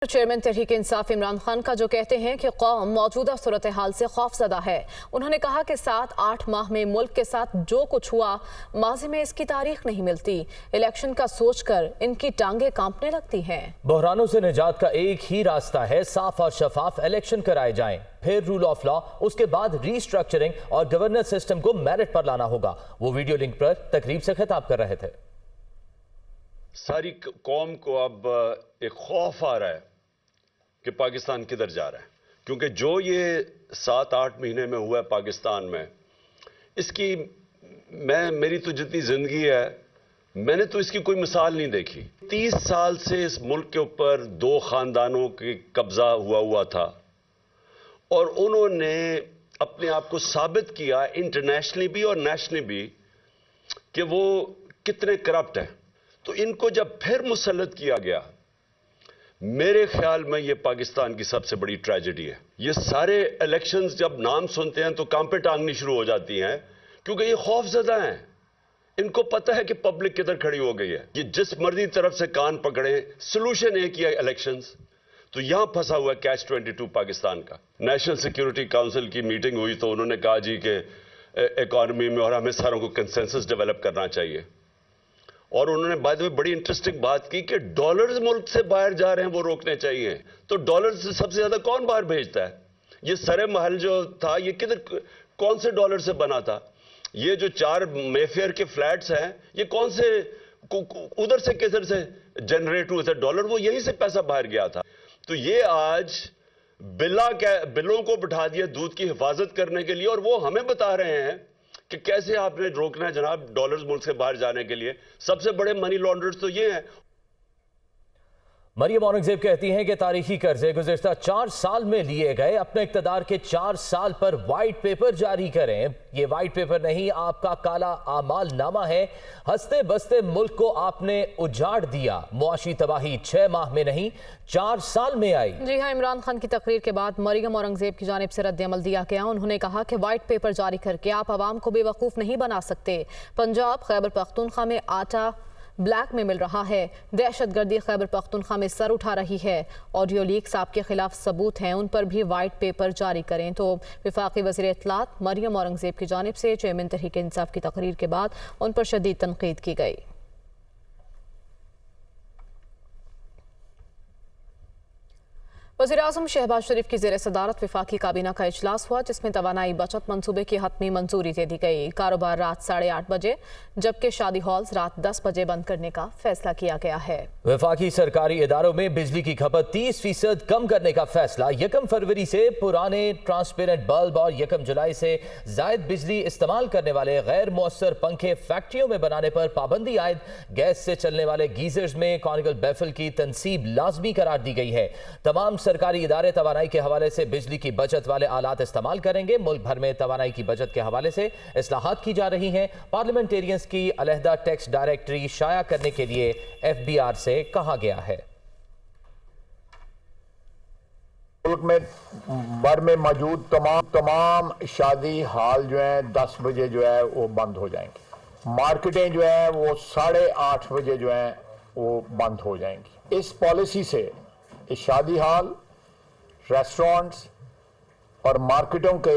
Chairman Tehreek Insaf Imran Khan کا جو کہتے ہیں کہ قوم موجودہ صورتحال سے خوفزدہ ہے۔ انہوں نے کہا کہ 7-8 ماہ میں ملک کے ساتھ جو کچھ ہوا ماضی میں اس کی تاریخ نہیں ملتی۔ الیکشن کا سوچ کر ان کی ٹانگیں کانپنے لگتی ہیں۔ بحرانوں سے نجات کا ایک ہی راستہ ہے، صاف اور شفاف الیکشن کرائے جائیں، پھر رول آف لا، اس کے بعد ری اسٹرکچرنگ اور گورننس سسٹم کو میرٹ پر لانا ہوگا۔ وہ ویڈیو لنک پر تقریب سے خطاب کر رہے تھے۔ ساری قوم کو اب ایک خوف آ رہا ہے کہ پاکستان کدھر جا رہا ہے، کیونکہ جو یہ 7-8 مہینے میں ہوا ہے پاکستان میں، اس کی میری تو جتنی زندگی ہے میں نے تو اس کی کوئی مثال نہیں دیکھی۔ 30 سال سے اس ملک کے اوپر 2 خاندانوں کی قبضہ ہوا تھا اور انہوں نے اپنے آپ کو ثابت کیا انٹرنیشنلی بھی اور نیشنلی بھی کہ وہ کتنے کرپٹ ہیں۔ تو ان کو جب پھر مسلط کیا گیا، میرے خیال میں یہ پاکستان کی سب سے بڑی ٹریجڈی ہے۔ یہ سارے الیکشنز جب نام سنتے ہیں تو کانپیں ٹانگنی شروع ہو جاتی ہیں، کیونکہ یہ خوف زدہ ہیں۔ ان کو پتہ ہے کہ پبلک کدھر کھڑی ہو گئی ہے۔ یہ جس مرضی طرف سے کان پکڑیں، سلوشن ایک ہی ہے الیکشنز۔ تو یہاں پھنسا ہوا ہے کیچ 22 پاکستان کا۔ نیشنل سیکیورٹی کاؤنسل کی میٹنگ ہوئی تو انہوں نے کہا جی کہ اکانومی میں اور ہمیں ساروں کو کنسنسس ڈیولپ کرنا چاہیے، اور انہوں نے بائی دی وے بڑی انٹرسٹنگ بات کی کہ ڈالرز ملک سے باہر جا رہے ہیں وہ روکنے چاہیے۔ تو ڈالرز سے سب سے زیادہ کون باہر بھیجتا ہے؟ یہ سرے محل جو تھا یہ کون سے ڈالر سے بنا تھا؟ یہ جو 4 مے فیئر کے فلیٹس ہیں یہ کون سے ادھر سے کدھر سے جنریٹ ہوئے تھے ڈالر؟ وہ یہیں سے پیسہ باہر گیا تھا۔ تو یہ آج بلوں کو بٹھا دیا دودھ کی حفاظت کرنے کے لیے، اور وہ ہمیں بتا رہے ہیں کہ کیسے آپ نے روکنا ہے جناب ڈالرز ملک سے باہر جانے کے لیے۔ سب سے بڑے منی لانڈرز تو یہ ہیں۔ مریم اورنگزیب کہتی ہیں کہ تاریخی قرضے گزشتہ 4 سال میں لیے گئے، اپنے اقتدار کے 4 سال پر وائٹ پیپر جاری کریں۔ یہ وائٹ پیپر نہیں، آپ کا کالا اعمال نامہ ہے۔ ہنستے بستے ملک کو آپ نے اجاڑ دیا۔ معاشی تباہی 6 ماہ میں نہیں 4 سال میں آئی۔ جی ہاں، عمران خان کی تقریر کے بعد مریم اورنگزیب کی جانب سے رد عمل دیا گیا۔ انہوں نے کہا کہ وائٹ پیپر جاری کر کے آپ عوام کو بے وقوف نہیں بنا سکتے۔ پنجاب خیبر پختونخوا میں آٹا بلیک میں مل رہا ہے، دہشت گردی خیبر پختونخوا میں سر اٹھا رہی ہے، آڈیو لیکس آپ کے خلاف ثبوت ہیں، ان پر بھی وائٹ پیپر جاری کریں۔ تو وفاقی وزیر اطلاعات مریم اورنگزیب کی جانب سے چیئرمین تحریک انصاف کی تقریر کے بعد ان پر شدید تنقید کی گئی۔ وزیراعظم شہباز شریف کی زیر صدارت وفاقی کابینہ کا اجلاس ہوا، جس میں توانائی بچت منصوبے کی حتمی منظوری دے دی گئی۔ کاروبار رات 8:30 بجے جبکہ شادی ہالز رات 10 بجے بند کرنے کا فیصلہ کیا گیا ہے۔ وفاقی سرکاری اداروں میں بجلی کی کھپت 30% کم کرنے کا فیصلہ۔ 1 فروری سے پرانے ٹرانسپیرنٹ بلب اور 1 جولائی سے زائد بجلی استعمال کرنے والے غیر مؤثر پنکھے فیکٹریوں میں بنانے پر پابندی عائد۔ گیس سے چلنے والے گیزرز میں کونیکل بیفل کی تنصیب لازمی قرار دی گئی ہے۔ تمام سرکاری ادارے توانائی کے حوالے سے بجلی کی بچت والے آلات استعمال کریں گے۔ ملک بھر میں توانائی کی بچت کے حوالے سے اصلاحات کی جا رہی ہیں۔ پارلیمنٹیرینز کی علیحدہ ٹیکس ڈائریکٹری شائع کرنے کے لیے FBR سے کہا گیا ہے۔ ملک میں بھر میں موجود تمام شادی ہال جو ہیں 10 بجے جو ہے وہ بند ہو جائیں گے۔ مارکیٹیں جو ہیں وہ 8:30 بجے جو ہیں وہ بند ہو جائیں گی۔ اس پالیسی سے شادی ہال، ریسٹورنٹس اور مارکیٹوں کے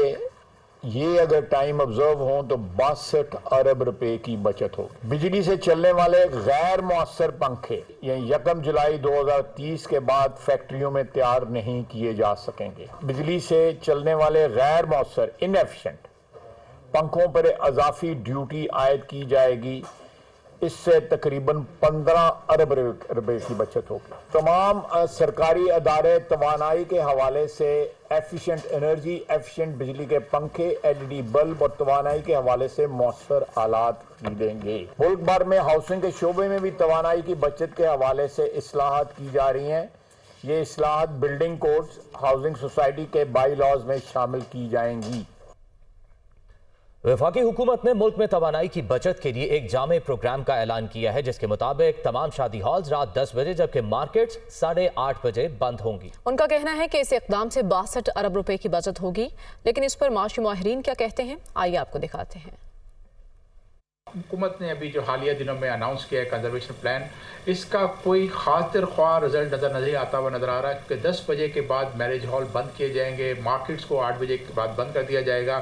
یہ اگر ٹائم آبزرو ہوں تو 62 ارب روپے کی بچت ہوگی۔ بجلی سے چلنے والے غیر مؤثر پنکھے یعنی 1 جولائی 2030 کے بعد فیکٹریوں میں تیار نہیں کیے جا سکیں گے۔ بجلی سے چلنے والے غیر مؤثر انیفیشنٹ پنکھوں پر اضافی ڈیوٹی عائد کی جائے گی۔ اس سے تقریباً 15 ارب روپے کی بچت ہوگی۔ تمام سرکاری ادارے توانائی کے حوالے سے ایفیشنٹ انرجی، ایفیشنٹ بجلی کے پنکھے، LED بلب اور توانائی کے حوالے سے مؤثر آلات خریدیں گے۔ ملک بھر میں ہاؤسنگ کے شعبے میں بھی توانائی کی بچت کے حوالے سے اصلاحات کی جا رہی ہیں۔ یہ اصلاحات بلڈنگ کوڈز، ہاؤسنگ سوسائٹی کے بائی لاز میں شامل کی جائیں گی۔ وفاقی حکومت نے ملک میں توانائی کی بچت کے لیے ایک جامع پروگرام کا اعلان کیا ہے، جس کے مطابق تمام شادی ہالز رات 10 بجے جبکہ مارکیٹس 8:30 بجے بند ہوں گی۔ ان کا کہنا ہے کہ اس اقدام سے 62 ارب روپے کی بچت ہوگی، لیکن اس پر معاشی ماہرین کیا کہتے ہیں آئیے آپ کو دکھاتے ہیں۔ हुकूमत ने अभी जो हालिया दिनों में अनाउंस किया है कंजर्वेशन प्लान, इसका कोई खातिर ख्वाह रिजल्ट नज़र नहीं आता हुआ नज़र आ रहा है, क्योंकि 10 बजे के बाद मैरिज हॉल बंद किए जाएंगे, मार्केट्स को 8 बजे के बाद बंद कर दिया जाएगा।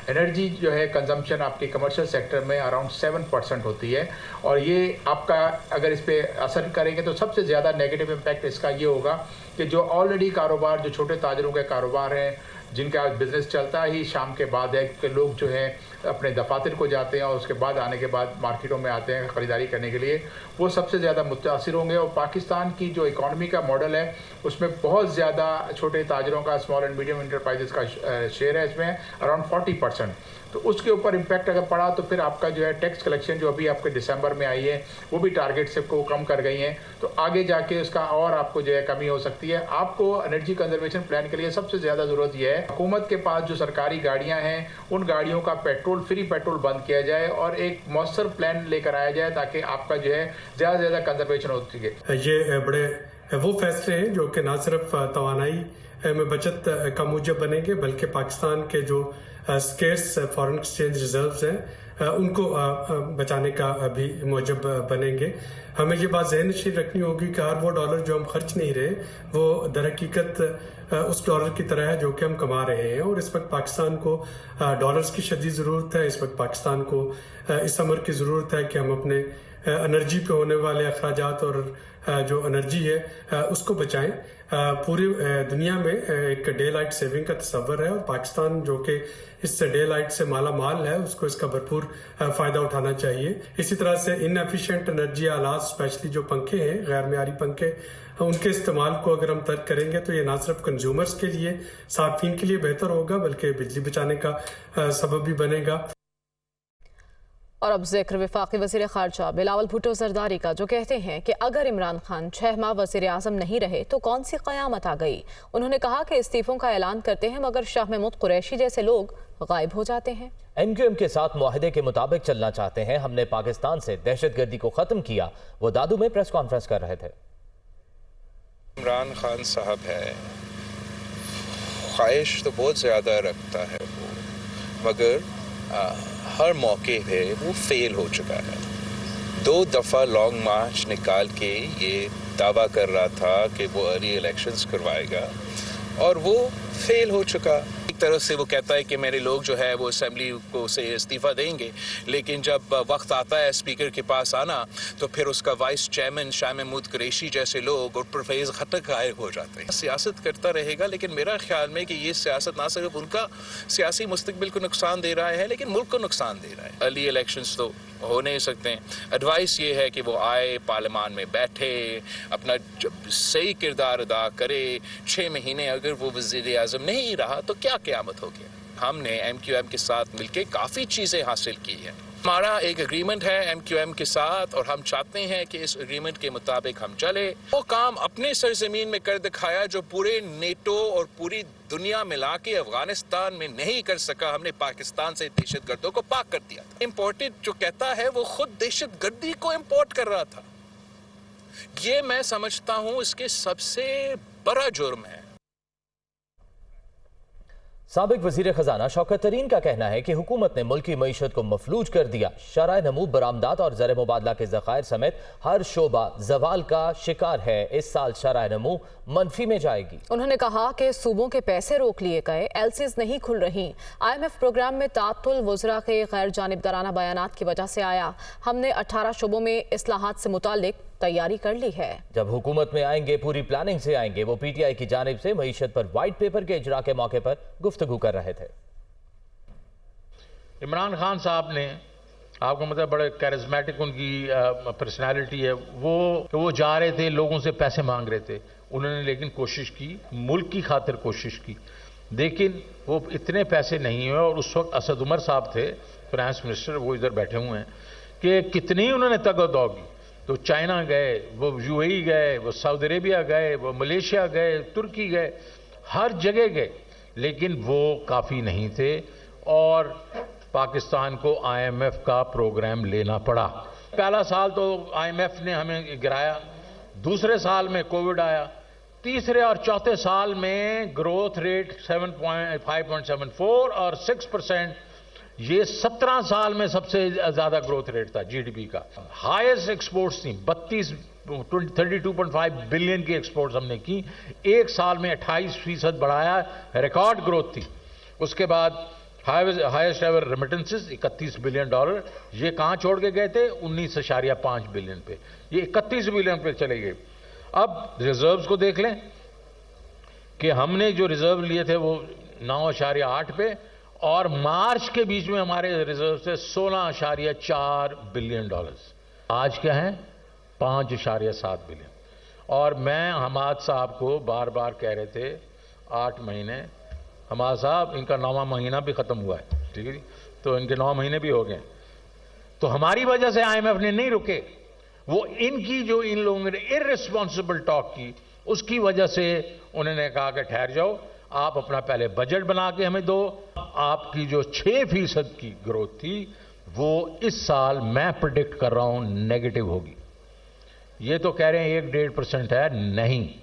एनर्जी जो है कंजम्पशन आपके कमर्शियल सेक्टर में अराउंड 7% होती है, और ये आपका अगर इस पर असर करेंगे तो सबसे ज़्यादा नेगेटिव इम्पैक्ट इसका ये होगा कि जो ऑलरेडी कारोबार, जो छोटे ताजरों के कारोबार हैं, जिनका बिज़नेस चलता ही शाम के बाद है कि लोग जो है अपने दफातर को जाते हैं और उसके बाद आने के बाद मार्केटों में आते हैं ख़रीदारी करने के लिए, वो सबसे ज़्यादा मुतासिर होंगे। और पाकिस्तान की जो इकॉनमी का मॉडल है उसमें बहुत ज़्यादा छोटे ताजरों का, स्मॉल एंड मीडियम इंटरप्राइजेस का शेयर है, इसमें अराउंड 40%। तो उसके ऊपर इम्पैक्ट अगर पड़ा तो फिर आपका जो है टैक्स कलेक्शन जो अभी आपके दिसंबर में आई है वो भी टारगेट से को कम कर गई हैं, तो आगे जाके उसका और आपको जो है कमी हो सकती है। आपको एनर्जी कंजर्वेशन प्लान के लिए सबसे ज़्यादा ज़रूरत यह है हुकूमत के पास जो सरकारी गाड़ियाँ हैं उन गाड़ियों का फ्री पेट्रोल बंद किया जाए और एक मौसर प्लान लेकर आया जाए ताकि आपका जो है ज़्यादा से ज़्यादा कंजर्वेशन हो सके। ये बड़े वो फैसले हैं जो कि न सिर्फ तवानाई में बचत का मूजब बनेंगे, बल्कि पाकिस्तान के जो स्केर्स फॉरेन एक्सचेंज रिजर्व्स हैं उनको बचाने का भी मूजब बनेंगे। हमें ये बात ज़हन नशीन रखनी होगी कि हर वो डॉलर जो हम खर्च नहीं रहे वो दर हकीकत उस डॉलर की तरह है जो कि हम कमा रहे हैं, और इस वक्त पाकिस्तान को डॉलर्स की शदीद ज़रूरत है। इस वक्त पाकिस्तान को इस अमर की ज़रूरत है कि हम अपने एनर्जी पे होने वाले अखराजात और जो एनर्जी है उसको बचाएं। पूरी दुनिया में एक डे लाइट सेविंग का तस्वर है, और पाकिस्तान जो कि इस डे लाइट से माला माल है उसको इसका भरपूर फ़ायदा उठाना चाहिए। इसी तरह से इनएफिशिएंट एनर्जी आलात, स्पेशली जो पंखे हैं, गैर मेयारी पंखे, उनके इस्तेमाल को अगर हम तर्क करेंगे तो ये ना सिर्फ कंज्यूमर्स के लिए, सार्फिन के लिए बेहतर होगा, बल्कि बिजली बचाने का सबब भी बनेगा। और अब जिक्र वफाकी वज़ीर ख़ारजा बिलावल भुट्टो ज़रदारी का, जो कहते हैं कि अगर इमरान खान 6 माह वज़ीर आज़म नहीं रहे तो कौन सी क़यामत आ गई। उन्होंने कहा कि इस्तीफ़ों का ऐलान करते हैं मगर शाह महमूद कुरैशी जैसे लोग गायब हो जाते हैं। MQM के साथ मुआहदे के मुताबिक चलना चाहते हैं। हमने पाकिस्तान से दहशतगर्दी को ख़त्म किया, वो दादू में प्रेस कॉन्फ्रेंस कर रहे थे। इमरान खान साहब है, ख्वाहिश तो बहुत ज़्यादा रखता है वो, मगर हर मौके पे वो फेल हो चुका है। 2 दफ़ा लॉन्ग मार्च निकाल के ये दावा कर रहा था कि वो अर्ली इलेक्शंस करवाएगा और वो फेल हो चुका। एक तरफ से वो कहता है कि मेरे लोग जो है वो असेंबली को से इस्तीफ़ा देंगे, लेकिन जब वक्त आता है स्पीकर के पास आना तो फिर उसका वाइस चेयरमैन शाह महमूद कुरैशी जैसे लोग और परवेज़ खट्टक गायब हो जाते हैं। सियासत करता रहेगा, लेकिन मेरा ख्याल में कि ये सियासत ना सिर्फ उनका सियासी मुस्तकबिल को नुकसान दे रहा है लेकिन मुल्क को नुकसान दे रहा है। अर्ली इलेक्शंस तो हो नहीं सकते हैं। एडवाइस ये है कि वो आए, पार्लियामान में बैठे, अपना सही किरदार अदा करे। 6 महीने अगर वो वज़ीर आज़म नहीं रहा तो क्या क़यामत हो गया। हमने MQM के साथ मिलके काफ़ी चीज़ें हासिल की हैं। हमारा एक एग्रीमेंट है MQM के साथ और हम चाहते हैं कि इस एग्रीमेंट के मुताबिक हम चले। वो काम अपने सरजमीन में कर दिखाया जो पूरे नेटो और पूरी दुनिया मिला के अफगानिस्तान में नहीं कर सका। हमने पाकिस्तान से दहशतगर्दों को पाक कर दिया था। इम्पोर्टेड जो कहता है वो खुद दहशतगर्दी को इम्पोर्ट कर रहा था। ये मैं समझता हूँ इसके सबसे बड़ा जुर्म है। साबिक वज़ीर ख़जाना शौकत तरीन का कहना है कि हुकूमत ने मुल्की मईशत को मफलूज कर दिया। शरह नमू, बरामदात और ज़र मुबादला के ज़खायर समेत हर शोबा ज़वाल का शिकार है। इस साल शरह नमू मनफी में जाएगी। उन्होंने कहा कि सूबों के पैसे रोक लिए गए, LCs नहीं खुल रही। IMF प्रोग्राम में तातुल वज़रा के गैर जानिबदाराना बयानात की वजह से आया। हमने 18 शोबों में इस्लाहात से मुतालिक तैयारी कर ली है। जब हुकूमत में आएंगे, पूरी प्लानिंग से आएंगे। वो PTI की जानिब से मईशत पर वाइट पेपर के इजरा के मौके पर गुफ्तगू कर रहे थे। इमरान खान साहब ने, आपको मतलब बड़े कैरिस्मेटिक उनकी पर्सनालिटी है, वो जा रहे थे, लोगों से पैसे मांग रहे थे। उन्होंने लेकिन कोशिश की, मुल्क की खातिर कोशिश की, लेकिन वो इतने पैसे नहीं हुए। और उस वक्त असद उमर साहब थे फाइनेंस मिनिस्टर, वो इधर बैठे हुए हैं, कि कितनी उन्होंने तगदौ की। तो चाइना गए, वो UAE गए, वो सऊदी अरेबिया गए, वो मलेशिया गए, तुर्की गए, हर जगह गए, लेकिन वो काफ़ी नहीं थे और पाकिस्तान को IMF का प्रोग्राम लेना पड़ा। पहला साल तो IMF ने हमें गिराया, दूसरे साल में कोविड आया, तीसरे और चौथे साल में ग्रोथ रेट 5.74 और 6%, ये 17 साल में सबसे ज्यादा ग्रोथ रेट था जीडीपी का। हाईएस्ट एक्सपोर्ट्स थी, 32.5 बिलियन की एक्सपोर्ट्स हमने की, एक साल में 28% बढ़ाया, रिकॉर्ड ग्रोथ थी। उसके बाद highest ever remittances 31 billion dollar, ये कहाँ छोड़ के गए थे? 19.5 बिलियन पे, ये 31 बिलियन पे चले गए। अब रिजर्व्स को देख लें कि हमने जो रिजर्व लिए थे वो 9.8 पे, और मार्च के बीच में हमारे रिजर्व से 16.4 बिलियन डॉलर्स, आज क्या है 5.7 बिलियन। और मैं हमाद साहब को बार बार कह रहे थे 8 महीने, हमाद साहब इनका 9वां महीना भी खत्म हुआ है, ठीक है जी, तो इनके 9 महीने भी हो गए। तो हमारी वजह से IMF ने नहीं रुके, वो इनकी जो इन लोगों ने इररिस्पॉन्सिबल टॉक की उसकी वजह से उन्होंने कहा कि ठहर जाओ, आप अपना पहले बजट बना के हमें दो। आपकी जो 6% की ग्रोथ थी वो इस साल मैं प्रेडिक्ट कर रहा हूं नेगेटिव होगी। ये तो कह रहे हैं 1-1.5% है, नहीं,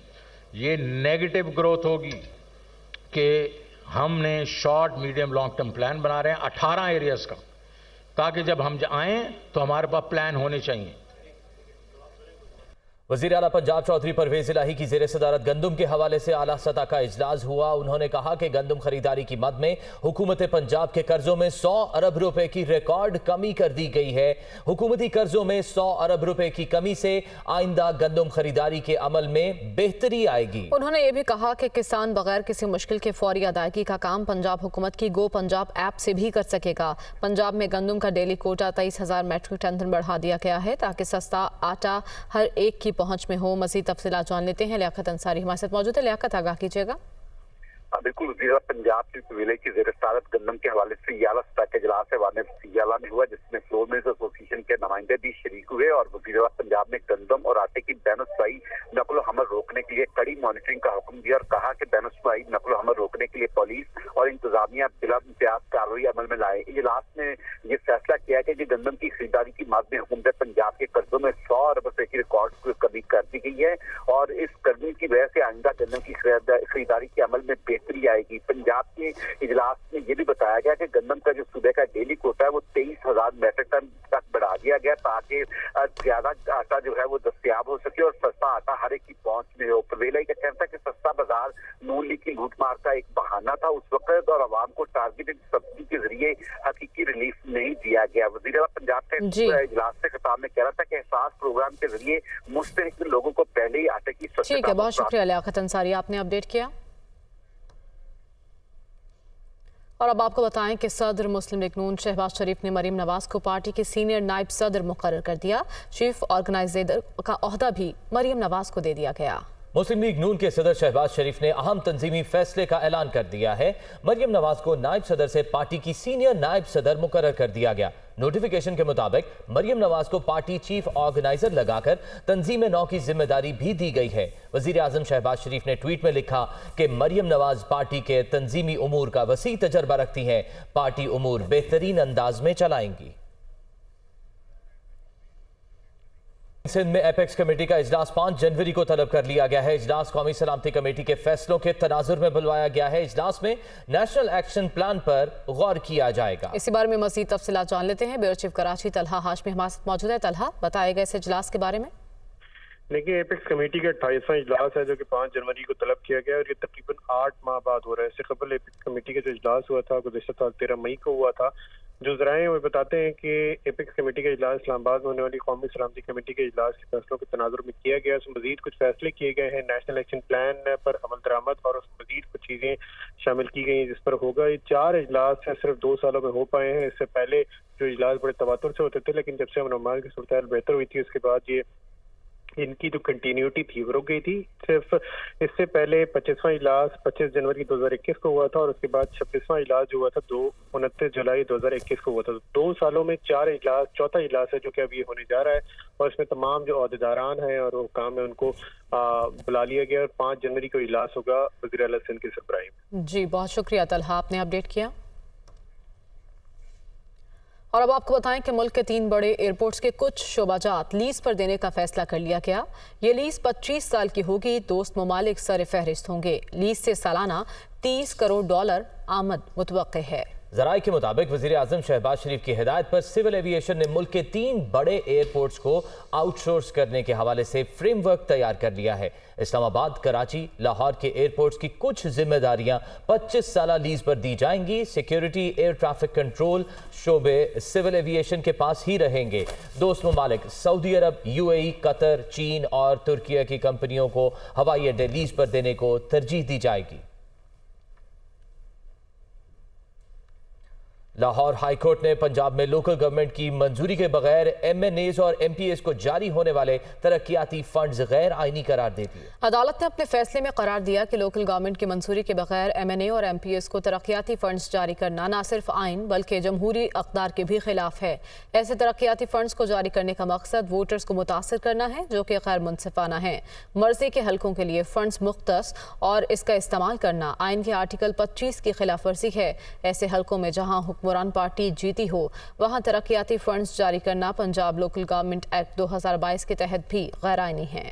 ये नेगेटिव ग्रोथ होगी कि हमने short medium long term plan बना रहे हैं 18 एरियाज का, ताकि जब हम आए तो हमारे पास प्लान होने चाहिए। वज़ीर आला पंजाब चौधरी परवेज इलाही की ज़ेर सदारत गंदम के हवाले से आला सतह का इजलास हुआ। उन्होंने कहा कि गंदम खरीदारी की मद में हुकूमत पंजाब के कर्जों में 100 अरब रुपए की रिकॉर्ड कमी कर दी गई है। हुकूमती कर्जों में 100 अरब रुपए की कमी से आइंदा गंदम खरीदारी के अमल में बेहतरी आएगी। उन्होंने ये भी कहा कि किसान बगैर किसी मुश्किल के फौरी अदायगी का काम पंजाब हुकूमत की गो पंजाब ऐप से भी कर सकेगा। पंजाब में गंदम का डेली कोटा 23,000 मैट्रिक टन बढ़ा दिया गया है ताकि सस्ता आटा हर एक की पहुंच में हो। मज़ीद तफसीलात जान लेते हैं, लियाकत अंसारी हमारे साथ मौजूद है। लियाकत, आगाह कीजिएगा। बिल्कुल, वज़ीर पंजाब की विलय की ज़ेर सदारत गंदम के हवाले से सियाला सतह के इजलास है वाने सियाला में हुआ, जिसमें फ्लोर मिल्स एसोसिएशन के नुमाइंदे भी शरीक हुए और वज़ीर पंजाब ने गंदम और आटे की बैनुस्वाई नकलो हमल रोकने के लिए कड़ी मॉनिटरिंग का हुक्म दिया और कहा कि बैनुस्वाई नकलो हमल रोकने के लिए पुलिस और इंतजामिया बिला इम्तियाज कार्रवाई अमल में लाए। इजलास में ये फैसला किया कि गंदम की खरीदारी की मद में हुकूमत पंजाब के कर्जों में 100 अरब रुपए की रिकॉर्ड कमी कर दी गई है और इस कमी की वजह से आइंदा गंदम की खरीदारी के अमल में बेहतरी आएगी। पंजाब के इजलास में ये भी बताया गया कि गंदम का जो सूबे का डेली कोटा है वो 23,000 मैट्रिक टन तक बढ़ा दिया गया ताकि ज्यादा आटा जो है वो दस्तयाब हो सके और सस्ता आटा हर एक की पहुंच में हो। परवेला का कहना था कि सस्ता बाजार नून लीग की लूटमार का एक बहाना था उस वक्त और आवाम को टारगेटेड सब्सिडी के जरिए हकीकी रिलीफ नहीं दिया गया। वज़ीर पंजाब का इजलास से खिताब में कह रहा था कि एहसास प्रोग्राम के जरिए मुस्तहिक लोगों को पहले ही आटे की सस्ता। ठीक है, बहुत शुक्रिया लियाकत अंसारी, आपने अपडेट किया। और अब आपको बताएं कि सदर मुस्लिम लीग नून शहबाज शरीफ ने मरीम नवाज को पार्टी के सीनियर नायब सदर मुकर्रर कर दिया। चीफ ऑर्गेनाइजर का ओहदा भी मरीम नवाज को दे दिया गया। मुस्लिम लीग नून के सदर शहबाज शरीफ ने अहम तंजीमी फैसले का ऐलान कर दिया है। मरियम नवाज को नायब सदर से पार्टी की सीनियर नायब सदर मुकर्रर कर दिया गया। नोटिफिकेशन के मुताबिक मरियम नवाज को पार्टी चीफ ऑर्गेनाइजर लगाकर तंजीम नौ की जिम्मेदारी भी दी गई है। वजीर आजम शहबाज शरीफ ने ट्वीट में लिखा कि मरियम नवाज पार्टी के तंजीमी उमूर का वसी तजर्बा रखती हैं, पार्टी उमूर बेहतरीन अंदाज में चलाएंगी। सिंध में एपेक्स कमेटी का इजलास 5 जनवरी को तलब कर लिया गया है। इजलास कौमी सलामती कमेटी के फैसलों के तनाजुर में बुलवाया गया है। इजलास में नेशनल एक्शन प्लान पर गौर किया जाएगा। इसी बारे में मजीद तफसीलात जान लेते हैं। ब्यूरो चीफ कराची तलहा हाशमी हमारे साथ मौजूद है। तलहा, बताएगा इस इजलास के बारे में। देखिए, एपेक्स कमेटी का 28वां इजलास है जो कि 5 जनवरी को तलब किया गया और ये तकरीबन 8 माह बाद हो रहा है। इससे कबल एपेक्स कमेटी का जो इजलास हुआ था गुज़श्ता साल 13 मई को हुआ था। जो ज़राए वो बताते हैं कि एपेक्स कमेटी का इजलास इस्लामाबाद में होने वाली कौमी सलामती कमेटी के इजलास के फैसलों के तनाजुर में किया गया। उसमें मजीद कुछ फैसले किए गए हैं। नेशनल एक्शन प्लान पर अमल दरामद और उसमें मजीद कुछ चीज़ें शामिल की गई हैं जिस पर होगा। ये 4 इजलास हैं, सिर्फ 2 सालों में हो पाए हैं। इससे पहले जो इजलास बड़े तवातुर से होते थे, लेकिन जब से अमन की सूरत बेहतर हुई थी उसके बाद ये इनकी जो कंटिन्यूटी थी वो रुक गई थी। सिर्फ इससे पहले 25वां इजलास 25 जनवरी 2021 को हुआ था और उसके बाद 26वां इजलास जो हुआ था 29 जुलाई 2021 को हुआ था। 2 सालों में 4 इजलास, चौथा इजलास है जो कि अभी होने जा रहा है और इसमें तमाम जो अहदेदारान हैं और हुक्काम है उनको बुला लिया गया और 5 जनवरी को इजलास होगा वज़ीर आला सिंध की सरबराही में। जी, बहुत शुक्रिया तलहा, आपने अपडेट किया। और अब आपको बताएं कि मुल्क के 3 बड़े एयरपोर्ट्स के कुछ शोबाजात लीज पर देने का फैसला कर लिया गया। ये लीज 25 साल की होगी। दोस्त ममालिक सर फहरिस्त होंगे। लीज से सालाना $30 करोड़ आमद मुतवक्के है। ذرائع کے مطابق وزیر اعظم شہباز شریف کی ہدایت پر سول ایویشن نے ملک کے 3 بڑے ایئرپورٹس کو آؤٹ سورس کرنے کے حوالے سے فریم ورک تیار کر لیا ہے۔ اسلام آباد، کراچی، لاہور کے ایئرپورٹس کی کچھ ذمہ داریاں 25 سالہ لیز پر دی جائیں گی۔ سیکیورٹی، ایئر ٹریفک کنٹرول شعبے سول ایویشن کے پاس ہی رہیں گے۔ دوست ممالک سعودی عرب، UAE، قطر، چین اور ترکیہ کی کمپنیوں کو ہوائی اڈے لیز پر دینے کو ترجیح دی جائے گی۔ لاہور ہائی کورٹ نے پنجاب میں لوکل گورنمنٹ کی منظوری کے بغیر MNAs اور MPAs کو جاری ہونے والے ترقیاتی فنڈز غیر آئینی قرار دے دیے۔ عدالت نے اپنے فیصلے میں قرار دیا کہ لوکل گورنمنٹ کی منظوری کے بغیر MNA اور MPAs کو ترقیاتی فنڈز جاری کرنا نہ صرف آئین بلکہ جمہوری اقدار کے بھی خلاف ہے۔ ایسے ترقیاتی فنڈز کو جاری کرنے کا مقصد ووٹرز کو متاثر کرنا ہے جو کہ غیر منصفانہ ہے۔ مرضی کے حلقوں کے لیے فنڈز مختص اور اس کا استعمال کرنا آئین کے آرٹیکل 25 کی خلاف ورزی ہے۔ ایسے حلقوں میں جہاں حکمران پارٹی جیتی ہو وہاں ترقیاتی فنڈز جاری کرنا پنجاب لوکل گورنمنٹ ایکٹ 2022 کے تحت بھی غیر آئینی ہے۔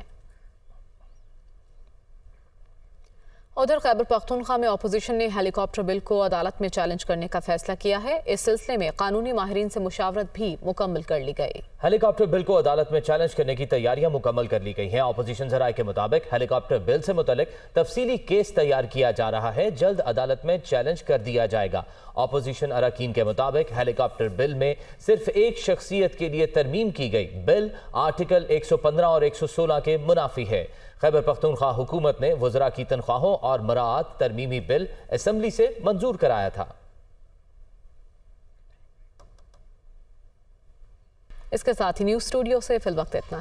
ادھر خیبر پختونخوا میں اپوزیشن نے ہیلی کاپٹر بل کو عدالت میں چیلنج کرنے کا فیصلہ کیا ہے۔ اس سلسلے میں قانونی ماہرین سے مشاورت بھی مکمل کر لی گئی۔ ہیلی کاپٹر بل کو عدالت میں چیلنج کرنے کی تیاریاں مکمل کر لی گئی ہیں۔ اپوزیشن ذرائع کے مطابق ہیلی کاپٹر بل سے متعلق تفصیلی کیس تیار کیا جا رہا ہے، جلد عدالت میں چیلنج کر دیا جائے گا۔ اپوزیشن اراکین کے مطابق ہیلی کاپٹر بل میں صرف ایک شخصیت کے لیے ترمیم کی گئی۔ بل آرٹیکل 115 اور 116 کے منافی ہے۔ خیبر پختونخوا حکومت نے وزراء کی تنخواہوں اور مراعات ترمیمی بل اسمبلی سے منظور کرایا تھا۔ اس کے ساتھ ہی نیوز اسٹوڈیو سے فی الوقت اتنا ہے۔